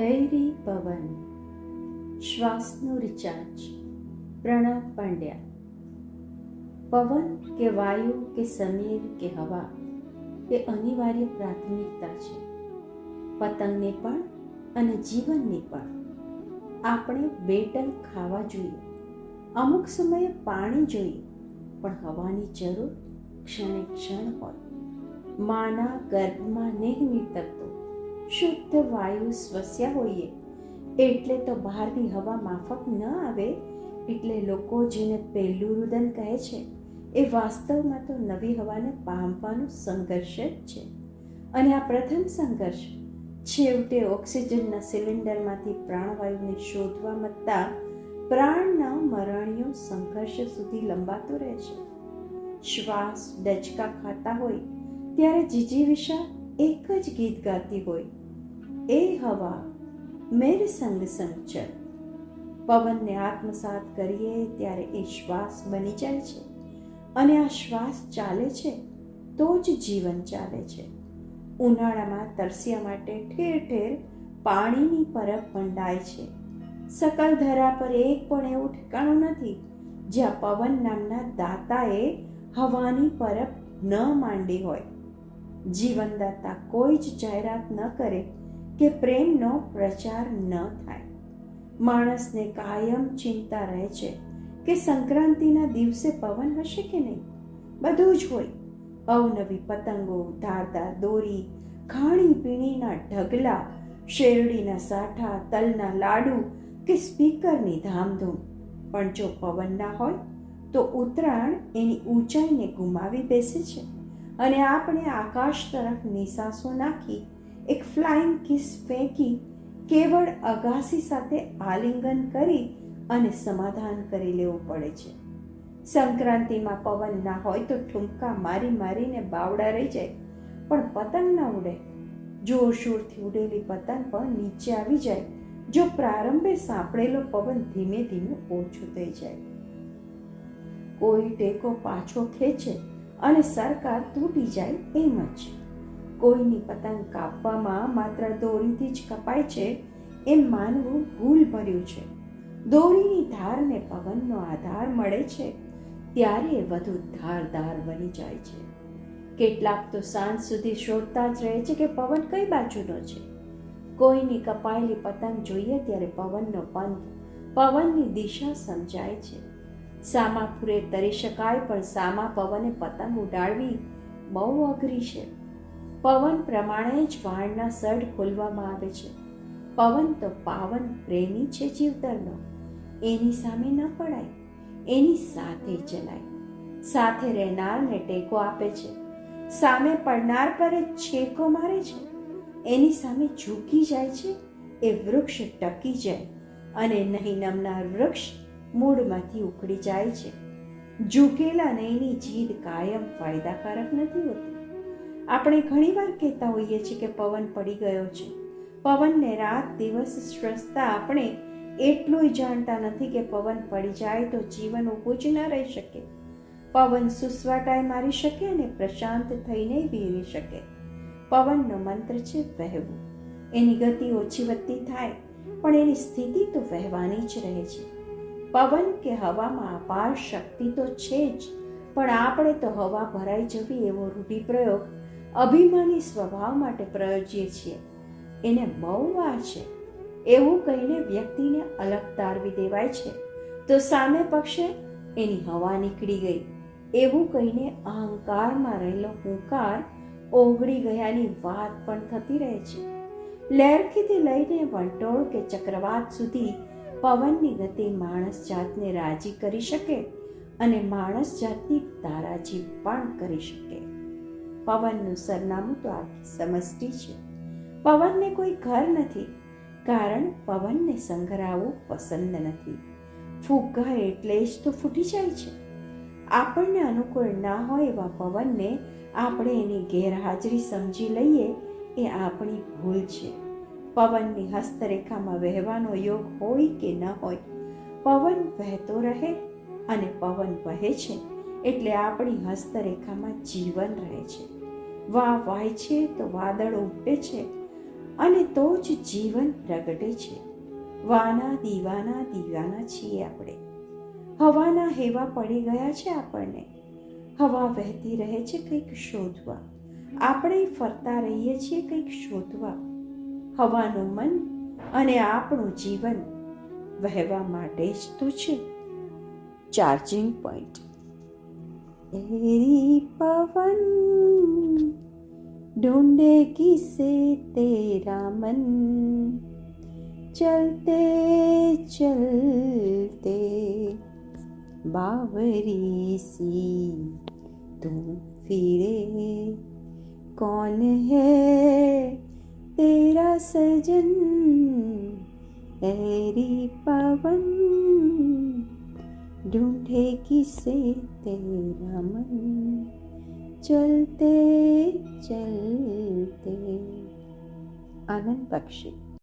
એરી પવન, શ્વાસનું રિચાર્જ. પ્રણવ પંડ્યા. પવન કે વાયુ કે સમીર કે હવા એ અનિવાર્ય પ્રાથમિકતા છે. પતંગને પણ અને જીવનને પણ. આપણે બે ટંક ખાવા જોઈએ, અમુક સમયે પાણી જોઈએ, પણ હવાની જરૂર ક્ષણે ક્ષણ હોય. માના ગર્ભમાં નેહમી તત્વો શુદ્ધ વાયુ શ્વસ્યા હોઈએ એટલે તો બહારની હવા માફક ન આવે. એટલે લોકો જેને પહેલું રુદન કહે છે એ વાસ્તવમાં તો નવી હવાને પામવાનો સંઘર્ષ જ છે. અને આ પ્રથમ સંઘર્ષ છેવટે ઓક્સિજનના સિલિન્ડરમાંથી પ્રાણવાયુને શોધવા મતતા પ્રાણના મરણીય સંઘર્ષ સુધી લંબાતો રહે છે. શ્વાસ ડચકા ખાતા હોય ત્યારે જીજીવિષા એક જ ગીત ગાતી હોય, એ હવા મેરે સંગ સંગ ચલ. પવનને આત્મસાત કરીએ ત્યારે એ શ્વાસ બની જાય છે, અને આ શ્વાસ ચાલે છે તો જ જીવન ચાલે છે. ઉનાળામાં તરસ્યા માટે ઠેર ઠેર પાણીની પરબ મંડાય છે. સકલ ધરા પર એક પણ એવું ઠેકાણું નથી જ્યાં પવન નામના દાતાએ હવાની પરબ ન માંડી હોય. જીવનદાતા કોઈ જ જાહેરાત ન કરે કે પ્રેમનો પ્રચાર ન થાય. માણસને કાયમ ચિંતા રહે છે કે સંક્રાંતિના દિવસે પવન હશે કે નહીં. બધું જ હોય, અવનવી પતંગો, ધારદાર દોરી, ખાણીપીણીના ઢગલા, શેરડીના સાઠા, તલના લાડુ કે સ્પીકરની ધામધૂમ. પણ જો પવન ના હોય તો ઉત્તરાયણ એની ઊંચાઈને ગુમાવી બેસે છે, અને આપણે આકાશ તરફ નિસાસો નાખી એક ફ્લાઇંગ કિસ ફેંકી કેવળ અગાસી સાથે આલિંગન કરી અને સમાધાન કરી લેવું પડે છે. સંક્રાંતિમાં પવન ના હોય તો ઠુમકા મારી મારીને બાવડા રહી જાય, પણ પતંગ ના ઉડે. જોરશોરથી ઉડેલી પતંગ પણ નીચે આવી જાય જો પ્રારંભે સાંપડેલો પવન ધીમે ધીમે ઓછો થઈ જાય. કોઈ ટેકો પાછો ખેંચે અને સરકાર તૂટી જાય એમ જ. કોઈની પતંગ કાપવામાં માત્ર દોરીથી જ કપાય છે એમ માનવું ભૂલ ભર્યું છે. દોરીની ધારને પવનનો આધાર મળે છે ત્યારે વધુ ધારદાર બની જાય છે. કેટલાક તો સાંજ સુધી શોધતા જ રહે છે કે પવન કઈ બાજુનો છે. કોઈની કપાયેલી પતંગ જોઈએ ત્યારે પવનનો પંથ, પવનની દિશા સમજાય છે. સામા પૂરે તરી શકાય, પણ સામા પવને પતંગ ઉડાડવી બહુ અઘરી છે. પવન પ્રમાણે જ વાણના સડ ખોલવામાં આવે છે. પવન તો પાવન પ્રેમી છે જીવતરનો. એની સામે ન પડાય, એની સાથે ચલાય. સાથે રહેનારને ટેકો આપે છે, સામે પડનાર પર છેકો મારે છે. એની સામે ઝૂકી જાય છે એ વૃક્ષ ટકી જાય, અને નહીં નમનાર વૃક્ષ મૂળમાંથી ઉખડી જાય છે. ઝૂકેલા નહીંની જીદ કાયમ ફાયદાકારક નથી હોતી. આપણે ઘણીવાર કહેતા હોઈએ છીએ કે પવન પડી ગયો છે. પવનને રાત દિવસ શ્વસતા આપણે એટલું જાણતા નથી કે પવન પડી જાય તો જીવન ઊભું જ ન રહી શકે. પવન સુસવાટાએ મારી શકે અને પ્રશાંત થઈને વીરી શકે. પવનનો મંત્ર છે વહેવું. એની ગતિ ઓછી વધતી થાય, પણ એની સ્થિતિ તો વહેવાની જ રહે છે. પવન કે હવામાં અપાર શક્તિ તો છે જ, પણ આપણે તો હવા ભરાઈ જવી એવો રૂઢિપ્રયોગ અભિમાની સ્વભાવ માટે પ્રયોજીએ છીએ. એને બહુ વાર છે એવું કહીને વ્યક્તિને અલગ તારવી દેવાય છે, તો સામે પક્ષે એની હવા નીકળી ગઈ એવું કહીને અહંકારમાં રહેલો હુંકાર ઓગળી ગયાની વાત પણ થતી રહે છે. લહેરખીથી લઈને વંટોળ કે ચક્રવાત સુધી પવનની ગતિ માણસ જાતને રાજી કરી શકે અને માણસ જાતની તારાજી પણ કરી શકે. પવનનું સરનામું તો આખી સમષ્ટિ છે. પવનને કોઈ ઘર નથી, કારણ પવનને સંઘરાવવું પસંદ નથી. ફુગ્ગા એટલે જ તો ફૂટી જાય છે. આપણને અનુકૂળ ના હોય એવા પવનને આપણે એની ગેરહાજરી સમજી લઈએ એ આપણી ભૂલ છે. પવનની હસ્તરેખામાં વહેવાનો યોગ હોય કે ન હોય, પવન વહેતો રહે, અને પવન વહે છે એટલે આપણી હસ્તરેખામાં જીવન રહે છે. વાહ વાય છે તો વાદળ ઉમટે છે, અને તો જ જીવન પ્રગટે છે. વાના દીવાના દીવાના છીએ આપણે. હવાના હેવા પડી ગયા છે આપણને. હવા વહેતી રહે છે કંઈક શોધવા. આપણે ફરતા રહીએ છીએ કંઈક શોધવા. હવાનું મન અને આપણું જીવન વહેવા માટે જ તો છે. Charging point. तेरी पवन ढूंढे किसे तेरा मन, चलते चलते बावरी सी तुम फिरे, कौन है तेरा सजन, तेरी पवन ढूंढे किसे तेरा मन, चलते चलते. आनंद बख्शी.